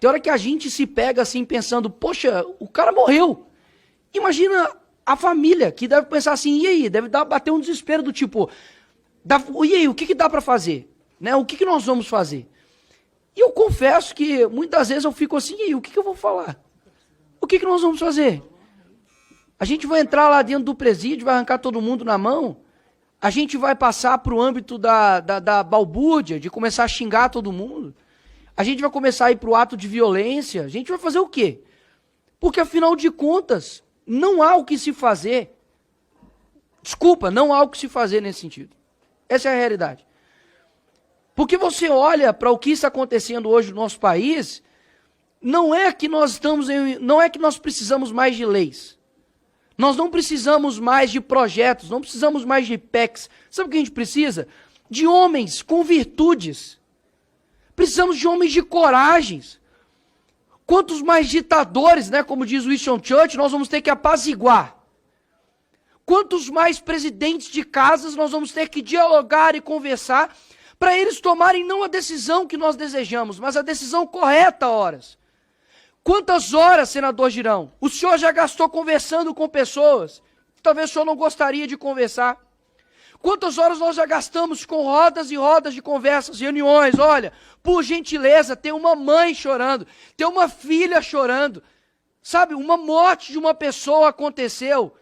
Tem hora que a gente se pega assim pensando, poxa, o cara morreu. Imagina a família que deve pensar assim, e aí? Deve bater um desespero do tipo, e aí, o que dá para fazer? Né? O que nós vamos fazer? E eu confesso que muitas vezes eu fico assim, e aí, o que eu vou falar? O que nós vamos fazer? A gente vai entrar lá dentro do presídio, vai arrancar todo mundo na mão? A gente vai passar para o âmbito da balbúrdia, de começar a xingar todo mundo? A gente vai começar a ir para o ato de violência? A gente vai fazer o quê? Porque, afinal de contas, não há o que se fazer. Desculpa, não há o que se fazer nesse sentido. Essa é a realidade. Porque você olha para o que está acontecendo hoje no nosso país, não é que nós precisamos mais de leis. Nós não precisamos mais de projetos, não precisamos mais de PECs. Sabe o que a gente precisa? De homens com virtudes. Precisamos de homens de coragens. Quantos mais ditadores, né, como diz Winston Churchill, nós vamos ter que apaziguar? Quantos mais presidentes de casas nós vamos ter que dialogar e conversar para eles tomarem não a decisão que nós desejamos, mas a decisão correta, horas? Quantas horas, senador Girão, o senhor já gastou conversando com pessoas que talvez o senhor não gostaria de conversar? Quantas horas nós já gastamos com rodas e rodas de conversas, reuniões? Olha, por gentileza, tem uma mãe chorando, tem uma filha chorando, sabe? Uma morte de uma pessoa aconteceu.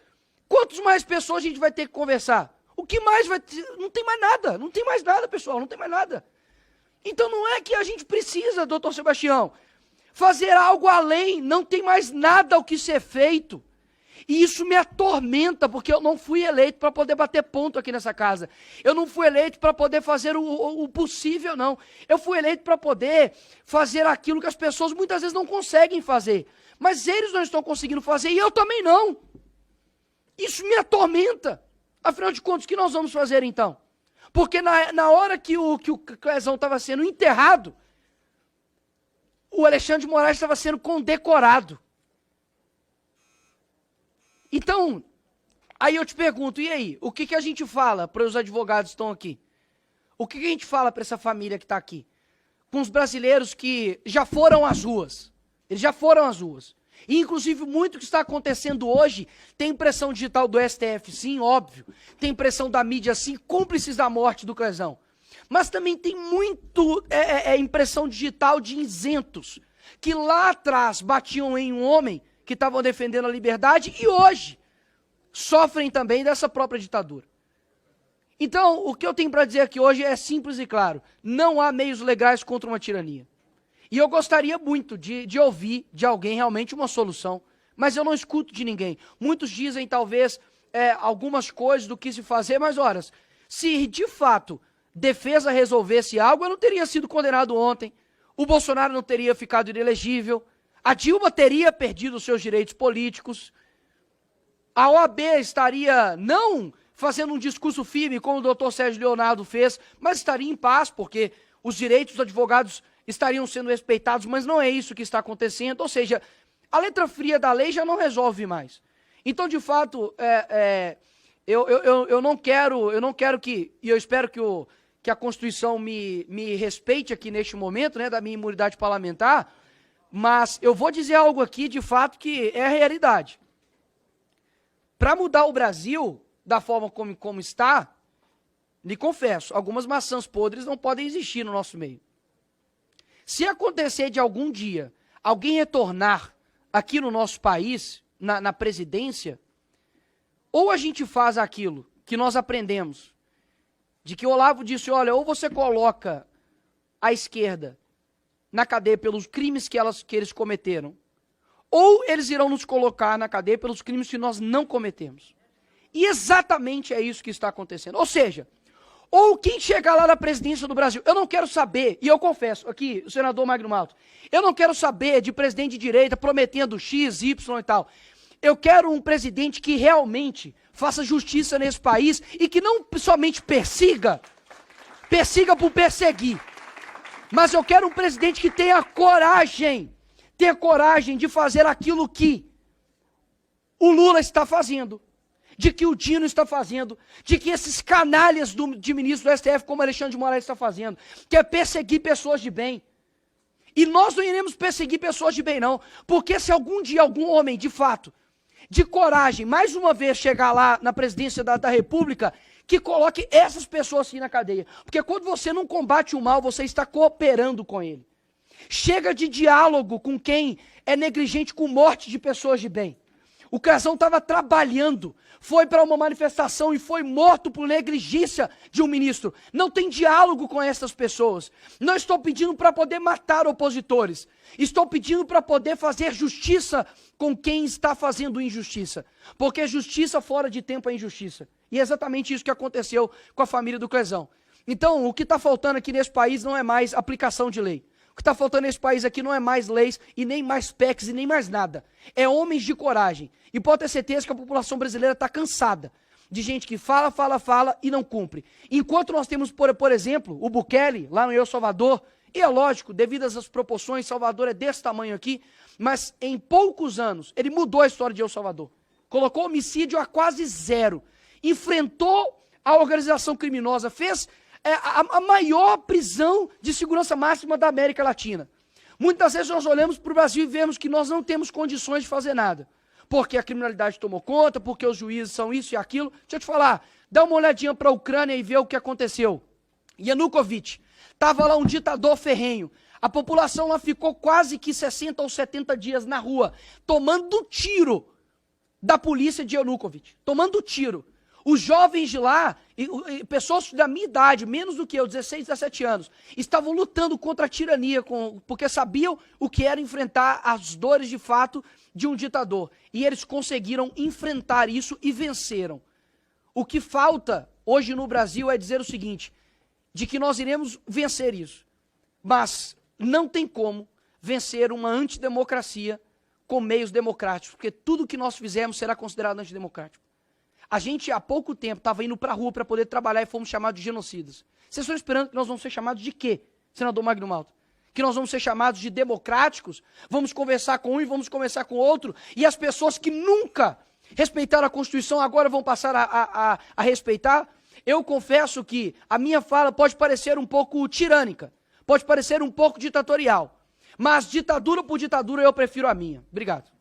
Quantas mais pessoas a gente vai ter que conversar? O que mais vai ter? Não tem mais nada, não tem mais nada, pessoal, não tem mais nada. Então não é que a gente precisa, doutor Sebastião, fazer algo além, não tem mais nada o que ser feito. E isso me atormenta, porque eu não fui eleito para poder bater ponto aqui nessa casa. Eu não fui eleito para poder fazer o possível, não. Eu fui eleito para poder fazer aquilo que as pessoas muitas vezes não conseguem fazer. Mas eles não estão conseguindo fazer e eu também não. Isso me atormenta. Afinal de contas, o que nós vamos fazer então? Porque na hora que o Clezão estava sendo enterrado, o Alexandre de Moraes estava sendo condecorado. Então, aí eu te pergunto, e aí? O que a gente fala para os advogados que estão aqui? O que a gente fala para essa família que está aqui? Com os brasileiros que já foram às ruas. Eles já foram às ruas. E, inclusive, muito que está acontecendo hoje, tem impressão digital do STF, sim, óbvio. Tem impressão da mídia, sim, cúmplices da morte do Clezão. Mas também tem muito impressão digital de isentos, que lá atrás batiam em um homem que estavam defendendo a liberdade e hoje sofrem também dessa própria ditadura. Então, o que eu tenho para dizer aqui hoje é simples e claro. Não há meios legais contra uma tirania. E eu gostaria muito de ouvir de alguém realmente uma solução, mas eu não escuto de ninguém. Muitos dizem talvez algumas coisas do que se fazer, mas horas, se de fato defesa resolvesse algo, eu não teria sido condenado ontem, o Bolsonaro não teria ficado inelegível, a Dilma teria perdido os seus direitos políticos, a OAB estaria não fazendo um discurso firme, como o doutor Sérgio Leonardo fez, mas estaria em paz, porque os direitos dos advogados estariam sendo respeitados, mas não é isso que está acontecendo. Ou seja, a letra fria da lei já não resolve mais. Então, de fato, eu não quero que, e eu espero que a Constituição me respeite aqui neste momento, né, da minha imunidade parlamentar, mas eu vou dizer algo aqui, de fato, que é a realidade. Para mudar o Brasil da forma como está, lhe confesso, algumas maçãs podres não podem existir no nosso meio. Se acontecer de algum dia alguém retornar aqui no nosso país, na presidência, ou a gente faz aquilo que nós aprendemos, de que o Olavo disse, olha, ou você coloca a esquerda na cadeia pelos crimes que eles cometeram, ou eles irão nos colocar na cadeia pelos crimes que nós não cometemos. E exatamente é isso que está acontecendo. Ou seja, ou quem chegar lá na presidência do Brasil, eu não quero saber, e eu confesso, aqui, o senador Magno Malta, eu não quero saber de presidente de direita prometendo X, Y e tal. Eu quero um presidente que realmente faça justiça nesse país e que não somente persiga por perseguir, mas eu quero um presidente que tenha coragem de fazer aquilo que o Lula está fazendo, de que o Dino está fazendo, de que esses canalhas de ministro do STF, como Alexandre de Moraes está fazendo, que é perseguir pessoas de bem. E nós não iremos perseguir pessoas de bem, não. Porque se algum dia algum homem, de fato, de coragem, mais uma vez chegar lá na presidência da República, que coloque essas pessoas assim na cadeia. Porque quando você não combate o mal, você está cooperando com ele. Chega de diálogo com quem é negligente com morte de pessoas de bem. O Crezão estava trabalhando, foi para uma manifestação e foi morto por negligência de um ministro. Não tem diálogo com essas pessoas. Não estou pedindo para poder matar opositores. Estou pedindo para poder fazer justiça com quem está fazendo injustiça. Porque justiça fora de tempo é injustiça. E é exatamente isso que aconteceu com a família do Crezão. Então, o que está faltando aqui nesse país não é mais aplicação de lei. O que está faltando nesse país aqui não é mais leis e nem mais PECs e nem mais nada. É homens de coragem. E pode ter certeza que a população brasileira está cansada de gente que fala, fala, fala e não cumpre. Enquanto nós temos, por exemplo, o Bukele, lá no El Salvador, e é lógico, devido às proporções, Salvador é desse tamanho aqui, mas em poucos anos ele mudou a história de El Salvador. Colocou homicídio a quase zero. Enfrentou a organização criminosa, fez a maior prisão de segurança máxima da América Latina. Muitas vezes nós olhamos para o Brasil e vemos que nós não temos condições de fazer nada. Porque a criminalidade tomou conta, porque os juízes são isso e aquilo. Deixa eu te falar, dá uma olhadinha para a Ucrânia e vê o que aconteceu. Yanukovych, estava lá um ditador ferrenho. A população lá ficou quase que 60 ou 70 dias na rua, tomando tiro da polícia de Yanukovych. Tomando tiro. Os jovens de lá, pessoas da minha idade, menos do que eu, 16, 17 anos, estavam lutando contra a tirania, porque sabiam o que era enfrentar as dores de fato de um ditador. E eles conseguiram enfrentar isso e venceram. O que falta hoje no Brasil é dizer o seguinte, de que nós iremos vencer isso. Mas não tem como vencer uma antidemocracia com meios democráticos, porque tudo que nós fizermos será considerado antidemocrático. A gente, há pouco tempo, estava indo para a rua para poder trabalhar e fomos chamados de genocidas. Vocês estão esperando que nós vamos ser chamados de quê, senador Magno Malta? Que nós vamos ser chamados de democráticos? Vamos conversar com um e vamos conversar com o outro? E as pessoas que nunca respeitaram a Constituição agora vão passar a respeitar? Eu confesso que a minha fala pode parecer um pouco tirânica, pode parecer um pouco ditatorial. Mas ditadura por ditadura eu prefiro a minha. Obrigado.